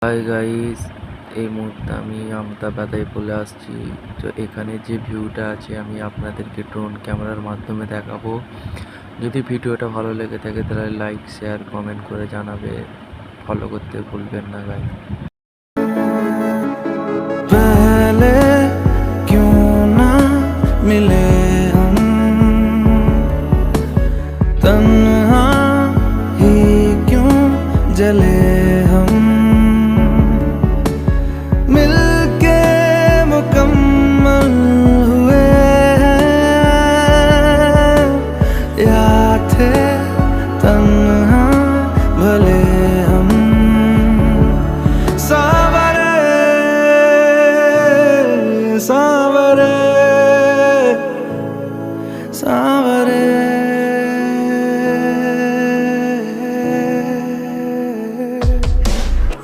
Hi guys, এই মুহূর্তে আমি আমতাবাদায় বলে আসছি। তো এখানে যে ভিউটা আছে আমি আপনাদেরকে ড্রোন ক্যামেরার মাধ্যমে দেখাবো। যদি ভিডিওটা ভালো লেগে থাকে তাহলে লাইক শেয়ার কমেন্ট করে জানাবে, ফলো করতে ভুলবেন না গাইস। पहले क्यों ना मिले हम, तन्हा ही क्यों जले हम, मिलके मुकम्मल हुए हैं या थे तन्हा भले हम। सावरे सावरे सावरे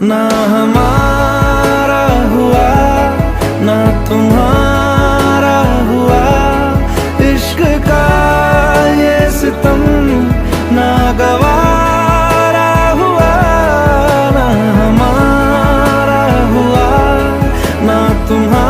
ना हमारा हुआ ना तुम्हारा हुआ, इश्क का ये सितम ना गवारा हुआ, ना हमारा हुआ ना तुम्हारा